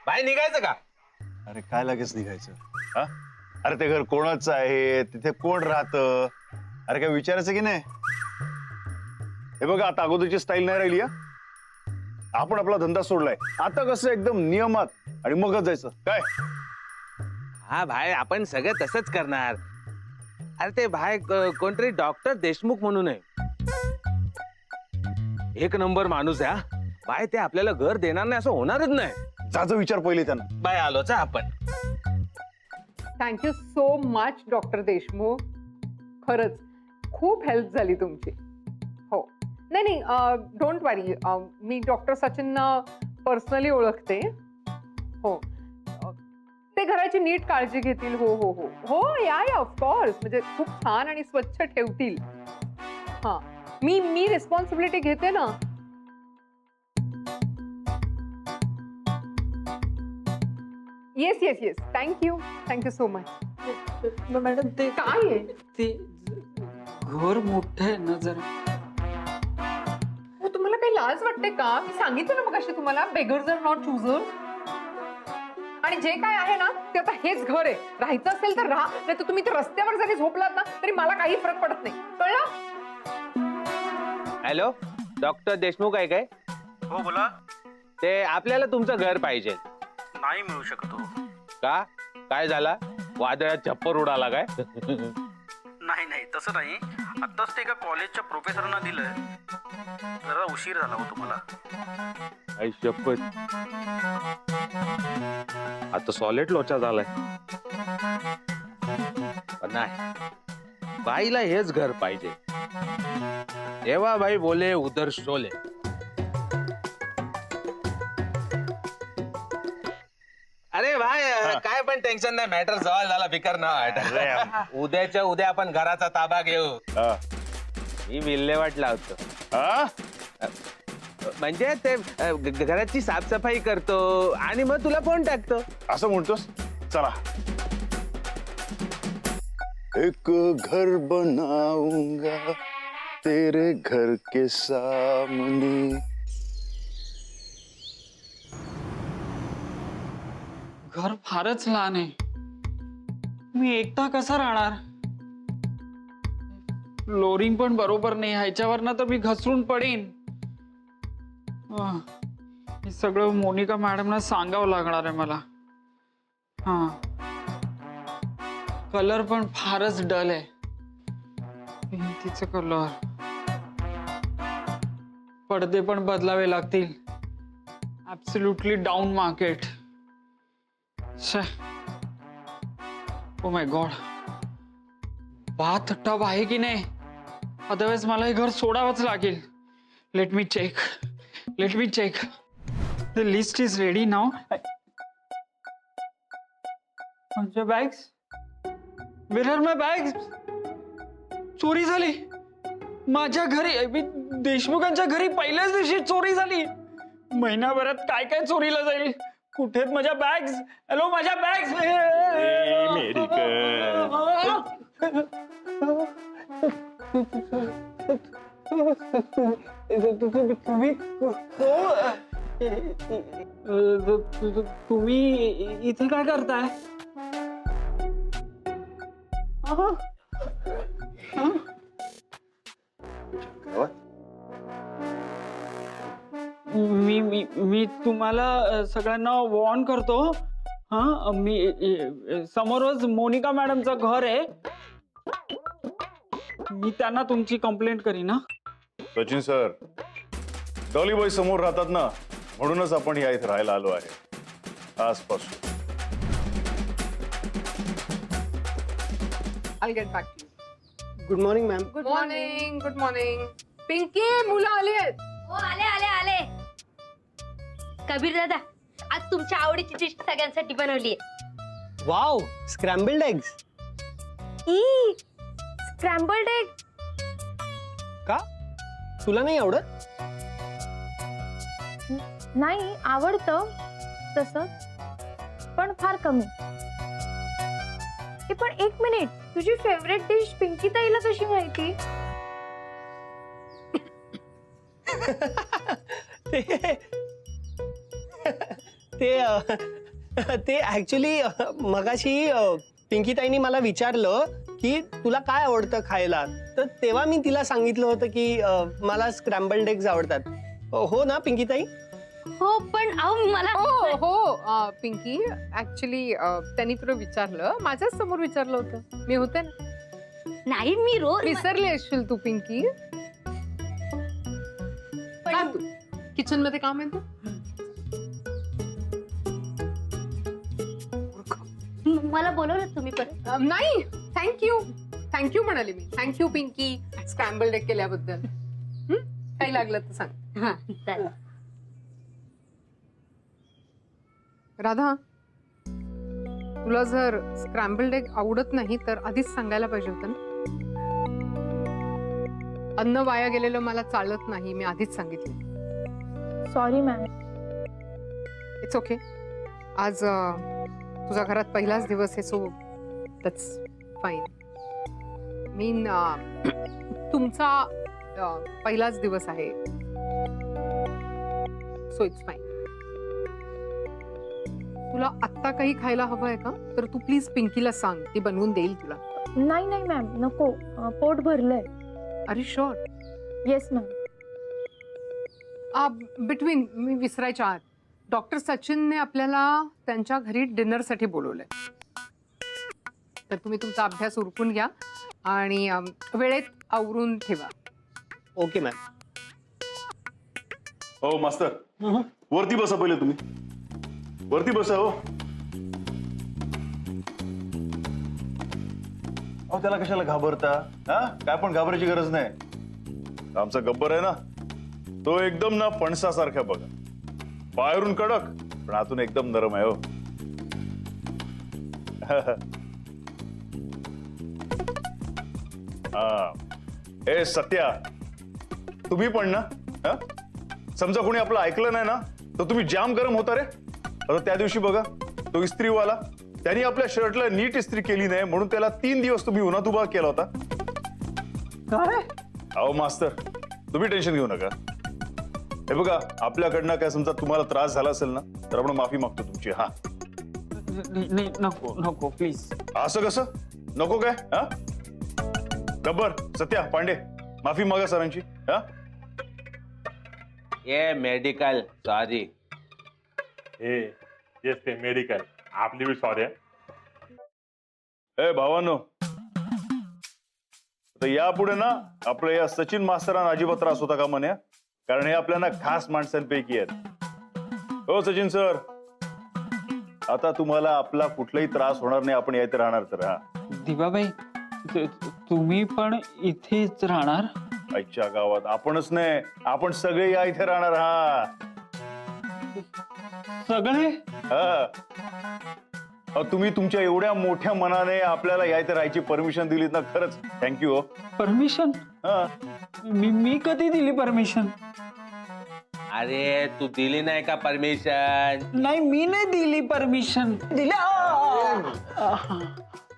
बाहेर निघायचं का? अरे काय लगेच निघायचं? हा? अरे ते घर कोणाचं आहे, तिथे कोण राहतं, अरे काय विचारायचं की नाही? हे बघा आता अगोदरची स्टाईल नाही राहिली. आपण आपला धंदा सोडलाय, आता कसं एकदम नियमात आणि मगच जायचं काय? हा भाई, आपण सगळं तसंच करणार. अरे ते भाई कोणतरी डॉक्टर देशमुख म्हणून आहे, एक नंबर माणूस आहे. हा भाई, ते आपल्याला घर देणार नाही असं होणारच नाही. जायचं विचार पहिले त्यांना. बाय आलोच आपण. Thank you so much doctor Deshmukh, खरंच खूप हेल्प झाली तुमची. हो, नाही नाही, डोंट वरी, मी डॉक्टर सचिनना पर्सनली ओळखते. हो, ते घराची नीट काळजी घेतील. हो हो हो हो, या ऑफकोर्स, म्हणजे खूप छान आणि स्वच्छ ठेवतील. हां, मी रिस्पॉन्सिबिलिटी घेते ना. Yes yes yes, thank you so much. Madam ते काय आहे? ते घर मोठं आहे ना जरा. हो, तुम्हाला काही लाज वाटते का? मी सांगितलं ना मग अशी तुम्हाला, बेगर्स आर नॉट चूजर्स. आणि जे काय आहे ना ते आता हेच घर आहे. राहायचं असेल तर राहा, नाही तर तुम्ही तर रस्त्यावर जरी झोपलात ना तरी मला काही फरक पडत नाही, कळलं? हॅलो, डॉक्टर देशमुख आहे काय? हो बोला. ते आपल्याला तुमचं घर पाहिजे. नाही मिळू शकत हो. का? काय झाला? वादळात छप्पर उडाला काय? नाही नाही, तसं नाही. आत्ताच ते एका कॉलेजच्या प्रोफेसरना दिलंय. जरा उशीर झाला हो तुम्हाला. आई शपथ, आता सॉलिड लोचा झालाय. पण नाही, बाईला हेच घर पाहिजे. तेव्हा बाई बोले उधर शोले. अरे भाई, काय पण टेन्शन नाही, मॅटर सॉल्व झाला, फिकर ना. उद्याच्या उद्या आपण घराचा ताबा घेऊ. हा. मी विल्हेवाट लावतो. हा? म्हणजे ते घराची साफसफाई करतो आणि मग तुला फोन टाकतो. असं म्हणतोस? चला. एक घर बनाऊंगा तेरे घर के सामने. घर फारच लहान आहे, मी एकटा कसा राहणार? फ्लोरिंग पण बरोबर नाही, ह्याच्यावर ना तर मी घसरून पडेन. हे सगळं मोनिका मॅडमना सांगावं लागणार आहे मला. हा, कलर पण फारच डल आहे, भिंतीचं कलर. पडदे पण बदलावे लागतील. Absolutely down market. Oh my god, bath tub आहे की नाही? अदरवाइज मला हे घर सोडावंच लागेल. Let me check. The list is ready now. माझ्या bags, where are my bags? चोरी झाली माझ्या घरी. देशमुखांच्या घरी पहिल्याच दिवशी चोरी झाली. महिनाभरात काय काय चोरीला जाईल? कुठे आहेत माझ्या बॅग्स? हॅलो, माझ्या बॅग्स. तुम्ही इथे काय करताय? मी तुम्हाला सगळ्यांना वॉर्न करतो. हा, मी समोरच मोनिका मॅडमचं घर आहे. मी त्यांना तुमची कंप्लेंट करीन. ना सचिन सर, डॉलीबाई समोर राहतात ना, म्हणूनच आपण या इथे राहायला आलो आहे आजपासून. I'll get back to you. Good morning ma'am. Good morning. Pinky, मुलं आली आहेत. हो, आले. कबीर दादा, आज तुमच्या आवडीची डिश सगळ्यांसाठी बनवली. Wow, scrambled eggs. Scrambled egg. का तुला नाही आवडत? नाही, आवडतं तसं, पण फार कमी. पण एक मिनिट, तुझी फेवरेट डिश पिंकी ताईला कशी माहिती? ते ऍक्च्युली मगाशी पिंकीताईंनी मला विचारलं की तुला काय आवडतं खायला, तर तेव्हा मी तिला सांगितलं होतं की मला स्क्रॅम्बल्ड एग्स आवडतात. हो ना पिंकीताई? हो पण अहो मला हो पिंकी, ऍक्च्युली त्यांनी तुला विचारलं, माझ्याच समोर विचारलं होतं, मी होते ना. नाही मी रोज विसरली असशील तू पिंकी. किचन मध्ये काम आहे तू? मला बोलवलं तुम्ही परत? नाही, थँक्यू म्हणाले मी. थँक्यू पिंकी, स्क्रॅम्बल्ड एग केल्याबद्दल. काही लागलं तर सांग. हा चालेल. राधा, तुला जर स्क्रॅम्बल्ड एग आवडत नाही तर आधीच सांगायला पाहिजे होतं ना. अन्न वाया गेलेलं मला चालत नाही, मी आधीच सांगितलं. Sorry ma'am. It's okay. आज तुझ्या घरात पहिलाच दिवस आहे, सो दॅट्स फाईन. मीन तुमचा पहिलाच दिवस आहे, सो इट्स फाईन. तुला आत्ता काही खायला हवं आहे का? तर तू प्लीज पिंकीला सांग, ती बनवून देईल तुला. नाही नाही मॅम, नको. पोट भरलंय. अरे शुअर? Yes ma'am. बिटवीन, मी विसरायच्या आत, डॉक्टर सचिनने आपल्याला त्यांच्या घरी डिनरसाठी बोलवलंय. तर तुम्ही तुमचा अभ्यास उरकून घ्या आणि वेळेत आवरून ठेवा. Okay ma'am. हो मास्तर, वरती बसा पहिले तुम्ही. वरती बसा. हो अहो, त्याला कशाला घाबरता? हा, काय पण घाबरायची गरज नाही. आमचा गब्बर आहे ना, तो एकदम ना फणसासारखा बघा. बाहेरून कडक पण आतून एकदम नरम आहे. हो हा. ए सत्या, तुम्ही पण ना, हा? समजा कोणी आपलं ऐकलं नाही ना तर तुम्ही जाम गरम होता रे. आता त्या दिवशी बघा, तो इस्त्रीवाला, त्यांनी आपल्या शर्टला नीट इस्त्री केली नाही म्हणून त्याला 3 दिवस तुम्ही उन्हात उभा केला होता. काय? अहो मास्तर, तुम्ही टेन्शन घेऊ नका. हे बघा, आपल्याकडनं काय समजा तुम्हाला त्रास झाला असेल ना तर आपण माफी मागतो तुमची. हा नाही नको नको प्लीज. असं कसं नको काय? हा, गब्बर, सत्या, पांडे, माफी मागा सरांची. हा, ये मेडिकल सॉरी. येस ते मेडिकल, आपली बी सॉरी. ए भावांनो, तर यापुढे ना आपल्या या सचिन मास्तरांना अजिबात त्रास होता का म्हणे, कारण हे आपल्याला खास माणसांपैकी आहेत. हो सचिन सर, आता तुम्हाला आपला कुठलाही त्रास होणार नाही, आपण येथे राहणार. तर हा, दिवाबाई, तुम्ही पण इथेच राहणार? आईच्या गावात आपणच नाही, आपण सगळे या इथे राहणार. हा सगळे? हा, तुम्ही तुमच्या एवढ्या मोठ्या मनाने आपल्याला या इथे राहायची परमिशन दिलीत ना, खरंच थँक्यू. हो, परमिशन? हा, मी कधी दिली परमिशन? अरे तू दिली नाही का परमिशन? नाही, मी नाही दिली परमिशन. दिली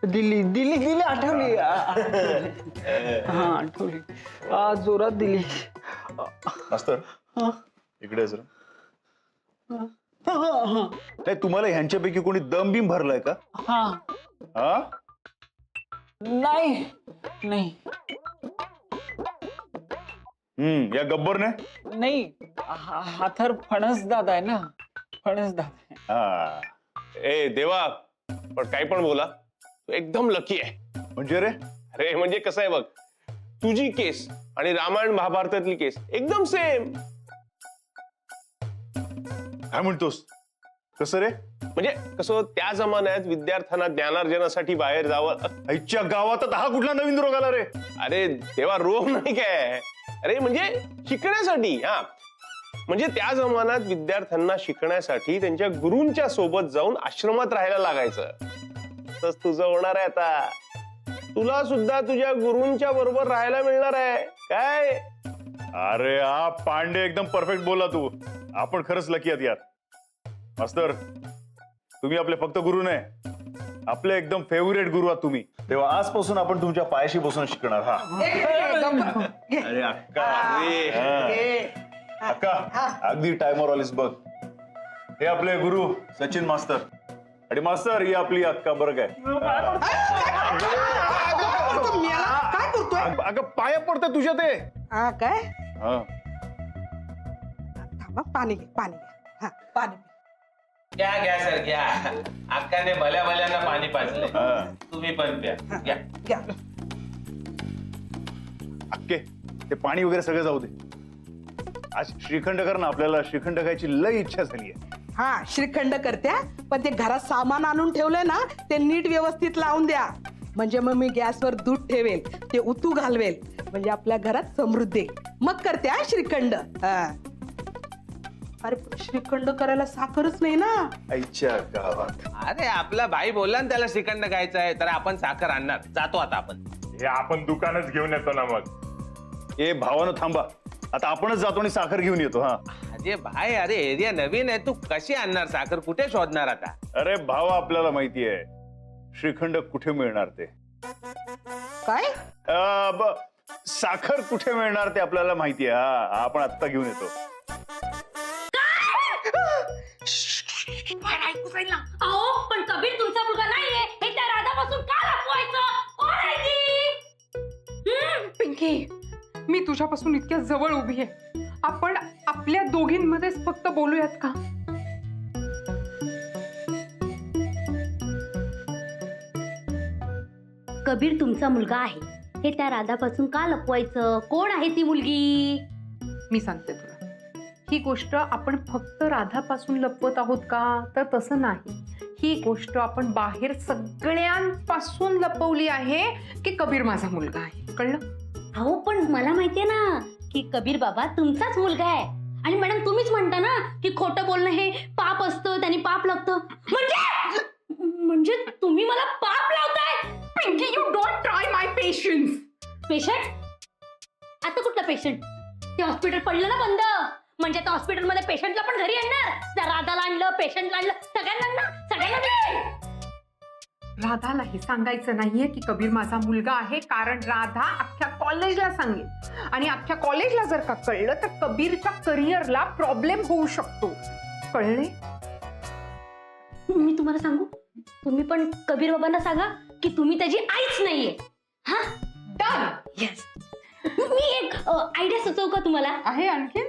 दिली दिली दिली आठवली. हा आठवली, जोरात दिली. मास्तर इकडे जरा. नाही, तुम्हाला ह्यांच्यापैकी कोणी दम बिम भरलाय का? हा. हा, नाही नाही या गब्बरने. नाही, हा तर फणस दादा आहे ना, फणस दादा. हा, ए देवा, पण काही पण बोला, तू एकदम लकी आहे. म्हणजे रे? अरे म्हणजे कसं आहे बघ, तुझी केस आणि रामायण महाभारतातली केस एकदम सेम. काय म्हणतोस? कसं रे? म्हणजे कसं, त्या जमान्यात विद्यार्थ्यांना ज्ञानार्जनासाठी बाहेर जावं. आईच्या गावात हा कुठला नवीन रोग आला रे? अरे देवा, रोग नाही काय, अरे म्हणजे शिकण्यासाठी. हा, म्हणजे त्या जमान्यात विद्यार्थ्यांना शिकण्यासाठी त्यांच्या गुरूंच्या सोबत जाऊन आश्रमात राहायला लागायचं. तसंच तुझं होणार आहे आता. तुला सुद्धा तुझ्या गुरूंच्या बरोबर राहायला मिळणार आहे काय. अरे हा पांडे, एकदम परफेक्ट बोलला तू. आपण खरंच लकी आहात यार. मास्तर, तुम्ही आपले फक्त गुरु नाही, आपले एकदम फेवरेट गुरु आहात तुम्ही. तेव्हा आजपासून आपण तुमच्या पायाशी बसून शिकणार. हा, अरे अक्का, अक्का, अगदी टायमर आलीस बघ. हे आपले गुरु सचिन मास्तर. आणि मास्तर ही आपली अक्का बरं काय. काय करतोय? अगं पाया पडतं तुझ्या ते. काय हा. थांबा, पाणी घे, पाणी घे. हा, पाणी पी. घ्या घ्या सर घ्या. अक्काने भल्या भल्यांना पाणी पाजले. हा. तुम्ही पण प्या. घ्या. घ्या. अक्के ते पाणी वगैरे सगळं जाऊ दे. आज श्रीखंड कर ना, आपल्याला श्रीखंड खायची लई इच्छा झाली आहे. हा, श्रीखंड करत्या, पण ते घरात सामान आणून ठेवलंय ना, ते नीट व्यवस्थित लावून द्या. म्हणजे मग मी गॅसवर दूध ठेवेल, ते उतू घालवेल, म्हणजे आपल्या घरात समृद्धी येईल. मग करत्या श्रीखंड. हा. अरे पण श्रीखंड करायला साखरच नाही ना. आईच्या गावात. अरे आपला भाई बोलला ना त्याला श्रीखंड खायचं आहे, तर आपण साखर आणणार. जातो आता आपण. हे आपण दुकानच घेऊन येतो ना मग. ए भावानं थांबा, आता आपणच जातो आणि साखर घेऊन येतो. हा. अरे भाई, अरे एरिया नवीन आहे, तू कशी आणणार साखर? कुठे शोधणार आता? अरे भावा, आपल्याला माहिती आहे श्रीखंड कुठे मिळणार ते. काय? साखर कुठे मिळणार ते आपल्याला माहिती आहे. हा, आपण आत्ता घेऊन येतो. अहो पण कबीर तुमचा मुलगा नाहीये हे त्या राधापासून का लपवायचं? कोण आहे ती? पिंकी, मी तुझ्यापासून इतक्या जवळ उभी आहे. आपण आपल्या दोघींमध्येच फक्त बोलूयात का? कबीर तुमचा मुलगा आहे हे त्या राधापासून का लपवायचं? कोण आहे ती मुलगी? मी सांगते तुला, ही गोष्ट आपण फक्त राधापासून लपवत आहोत का? तर तसं नाही. ही गोष्ट आपण बाहेर सगळ्यांपासून लपवली आहे की कबीर माझा मुलगा आहे. कळलं? अहो पण मला माहितीये ना की कबीर बाबा तुमचाच मुलगा आहे. आणि मॅडम तुम्हीच म्हणता ना की खोटं बोलणं हे पाप असतं, त्यांनी पाप लागतं. म्हणजे तुम्ही मला पाप लावताय? Pinky, you don't try my patience. Patient? आता कुठला पेशंट? ते हॉस्पिटल पडलं ना बंद, म्हणजे त्या हॉस्पिटलमध्ये पेशंटला पण घरी आणणार? त्या राधाला आणलं, पेशंटला आणलं, सगळ्यांना राधाला हे सांगायचं नाहीये की कबीर माझा मुलगा आहे, कारण राधा अख्ख्या कॉलेजला सांगेल. आणि अख्ख्या कॉलेजला जर का कळलं तर कबीरच्या करिअरला प्रॉब्लेम होऊ शकतो. कळले? मी तुम्हाला सांगू, तुम्ही पण कबीर बाबांना सांगा की तुम्ही त्याची आईच नाहीये. हा, डन. येस. मी एक आयडिया सुचवू का तुम्हाला? आहे आणखी?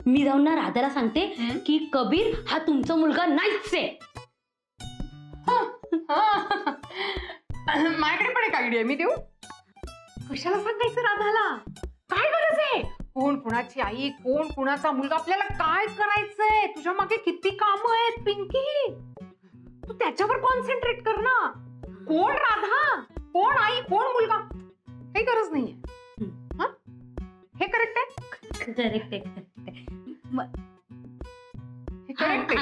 मी जाऊन ना राधाला सांगते की कबीर हा तुमचा मुलगा नाहीच आहे. माझ्याकडे पण एक आयडिया, मी देऊ? कशाला सांगायचं राधाला? काय गरज आहे? कोण कुणाची आई, कोण कुणाचा मुलगा, आपल्याला काय करायचंय? तुझ्या मागे किती कामं आहेत पिंकी. तू त्याच्यावर कॉन्सन्ट्रेट कर ना. कोण राधा, कोण आई, कोण मुलगा, काही गरज नाहीये. हे करेक्ट आहे? करेक्ट आहे,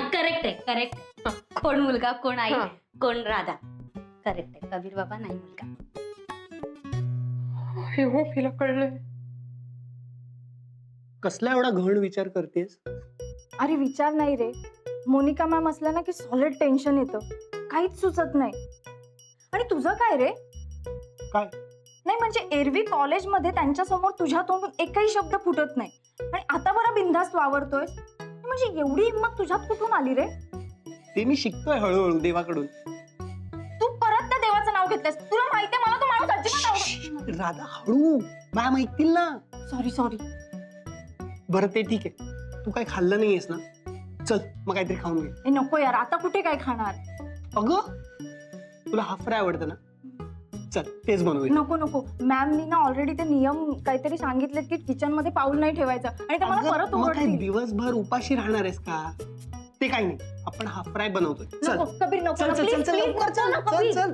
करेक्ट आहे, करेक्ट आहे. कोण मुलगा, कोण आई, कोण राधा. करेक्ट आहे. कबीर बाबा नाही मुलगा. हे हो, तिला कळलंय. कसला एवढा घण विचार करतेस? अरे विचार नाही रे, मोनिका मॅम असल्या ना की सॉलिड टेन्शन येतं, काहीच सुचत नाही. आणि तुझं काय रे? काय नाही म्हणजे एरवी कॉलेजमध्ये त्यांच्या समोर तुझ्या तोंडून एकही शब्द फुटत नाही, आणि आता बरं बिनधास्त वावरतोय. म्हणजे एवढी हिंमत तुझ्यात कुठून आली रे? ते मी शिकतोय हळूहळू देवाकडून. तू परत त्या देवाचं नाव घेतलंस. तुला माहितीये मला तो माणूस अजिबात आवडत. राधा हळू, मॅम ऐकतील ना. सॉरी. बरं ते ठीक आहे, तू काय खाल्लं नाहीयेस ना? चल मग काहीतरी खाऊन घे. नको यार, आता कुठे काय खाणार? अगं तुला हाफ फ्राय आवडतं ना? चल तेच बनवूया. नको. मॅमनी ना ऑलरेडी ते नियम काहीतरी सांगितलेत की किचन मध्ये पाऊल नाही ठेवायचं, आणि ते मला परत मग काय ओरडतील. दिवसभर उपाशी राहणार आहेस का? ते काही नाही, आपण हाफ फ्राय बनवतोय. चल नको कबीर, नको चल चल प्लीज, चल चल प्लीज, लवकर नको चल ना, चल कबीर. चल.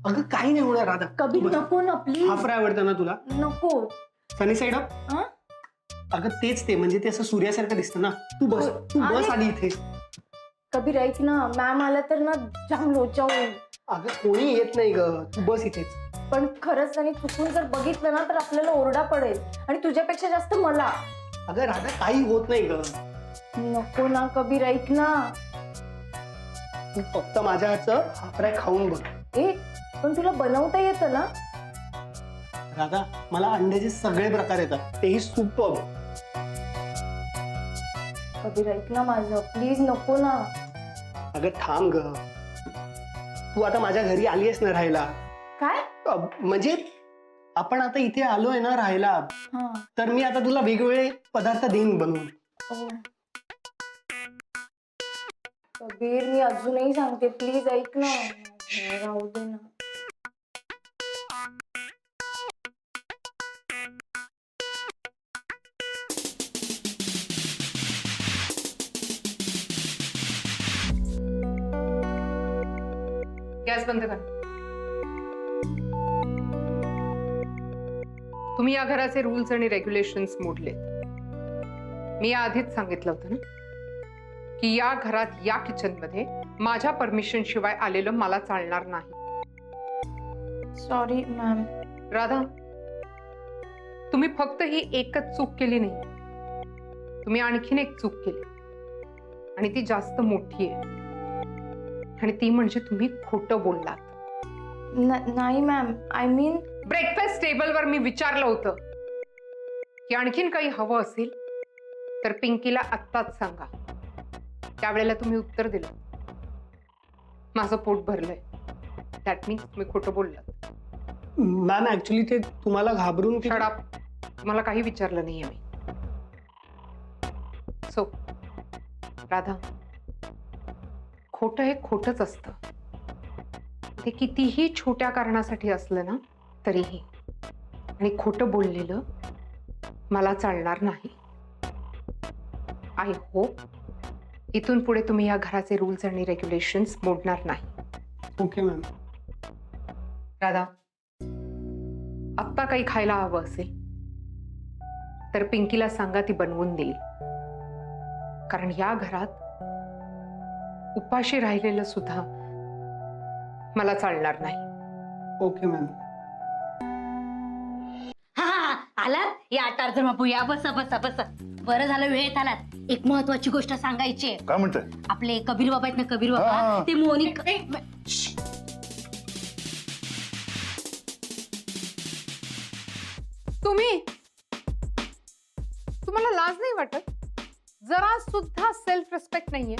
अगं काही नाही होणार राधा. कबीर नको ना प्लीज. हाफ फ्राय आवडतं ना तुला? नको. Sunny side up. अगं तेच ते, म्हणजे ते असं सूर्यासारखं दिसतं ना. तू बस आधी इथे. कबीर ऐक ना, मॅम आला तर ना जाम लोचा होईल. अगं कोणी येत नाही ग, तू बस इथेच. पण खरंच त्यांनी चुकून जर बघितलं ना तर आपल्याला ओरडा पडेल, आणि तुझ्यापेक्षा जास्त मला. अगं राधा काही होत नाही ग. नको ना कबीर, ऐक ना. तू फक्त माझ्या हातचं हाफ फ्राय खाऊन बघ. पण तुला बनवता येतं ना? राधा मला अंड्याचे सगळे प्रकार येतात, तेही सुपर्ब. कबीर ऐक ना माझं, प्लीज नको ना. अगं थांब ग, तू आता माझ्या घरी आली आहेस ना राहायला. काय? म्हणजे आपण आता इथे आलोय ना राहायला, हा. तर मी आता तुला वेगवेगळे पदार्थ देईन बनवून. ओ. कबीर मी अजूनही सांगते, प्लीज ऐक ना. राहू दे ना. गॅस बंद कर. तुम्ही या घराचे रूल्स आणि रेग्युलेशन्स मोडलेत. मी या आधीच सांगितलं होतं ना की या घरात या किचन मध्ये माझ्या परमिशन शिवाय आलेलं मला चालणार नाही. Sorry ma'am. राधा, तुम्ही फक्त ही एकच चूक केली नाही, तुम्ही आणखीन एक चूक केली आणि ती जास्त मोठी आहे. आणि ती म्हणजे तुम्ही खोटं बोललात. नाही मॅम, आय मीन ब्रेकफास्ट टेबलवर मी विचारलं होतं की आणखीन काही हवं असेल तर पिंकीला आत्ताच सांगा. त्यावेळेला तुम्ही उत्तर दिलं माझं पोट भरलंय. दॅट मीन्स तुम्ही खोटं बोललात. मॅम ऍक्च्युली ते तुम्हाला घाबरून शट अप. तुम्हाला काही विचारलं नाहीये मी. सो राधा, खोटं हे खोटंच असतं. ते कितीही छोट्या कारणासाठी असलं ना तरीही. आणि खोटं बोललेलं मला चालणार नाही. आय होप इथून पुढे तुम्ही या घराचे रूल्स आणि रेग्युलेशन्स मोडणार नाही. Okay ma'am. राधा, आत्ता काही खायला हवं असेल तर पिंकीला सांगा, ती बनवून देईल. कारण या घरात उपाशी राहिलेलं सुद्धा मला चालणार नाही. Okay ma'am. हा आला या टार्झन बापू, या बसा बसा बसा. बरं झालं वेळेत आलात. एक महत्वाची गोष्ट सांगायची आहे. काय म्हणताय? आपले कबीर बाबा आहेत ना, कबीर हा. बाबा, ते मोनिक. तुम्हाला लाज नाही वाटत? जरा सुद्धा सेल्फ रिस्पेक्ट नाहीये?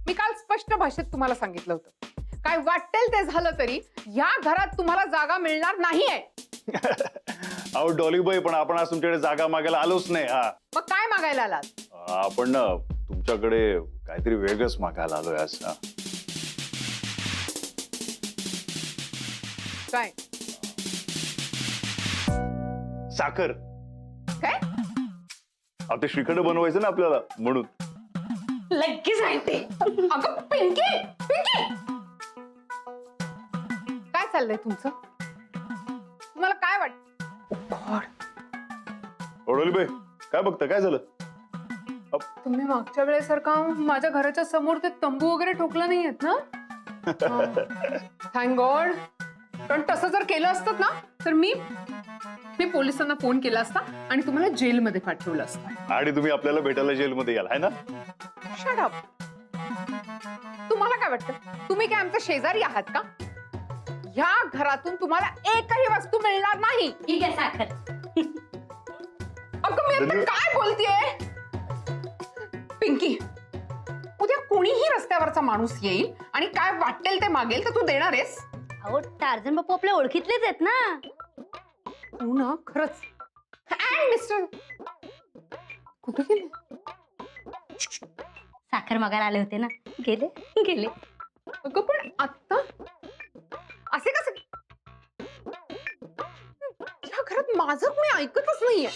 मी काल स्पष्ट भाषेत तुम्हाला सांगितलं होतं, काय वाटेल ते झालं तरी या घरात तुम्हाला जागा मिळणार नाहीये. अहो डॉलीबाई, पण आपण आज तुमच्याकडे जागा मागायला आलोच नाही. हा, मग काय मागायला आलात? आपण ना तुमच्याकडे काहीतरी वेगळंच मागायला आलोय आज. काय? साखर. काय? अहो ते श्रीखंड बनवायचं ना आपल्याला, म्हणून. लगेच सांगते. अगं पिंकी, पिंकी, काय चाललंय तुमचं? तुम्हाला काय वाटत? डॉलीबाई, काय बघता? काय झालं? तुम्ही मागच्या वेळेसारखा माझ्या घराच्या समोर ते तंबू वगैरे ठोकला नाहीयेत ना? Thank God. पण तसं जर केलं असतं ना तर मी पोलिसांना फोन केला असता आणि तुम्हाला जेलमध्ये पाठवलं असतं. आणि तुम्ही आपल्याला भेटायला जेलमध्ये याल, है ना? Shut up. तुम्हाला काय वाटतं, तुम्ही काय आमच्या शेजारी आहात का? या घरातून तुम्हाला एकही वस्तू मिळणार नाही. ठीक आहे साखर. अगं मी आता काय बोलतेय? पिंकी, उद्या कोणीही रस्त्यावरचा माणूस येईल आणि काय वाटेल ते मागेल तर तू देणार आहेस? अहो टार्झन बापू आपल्या ओळखीतलेच आहेत ना. हो ना, खरंच. मिस्टर कुठे गेले? साखर मागायला आले होते ना, गेले गेले. अगं पण आता असे कसे? या घरात माझं मी ऐकतच नाहीये.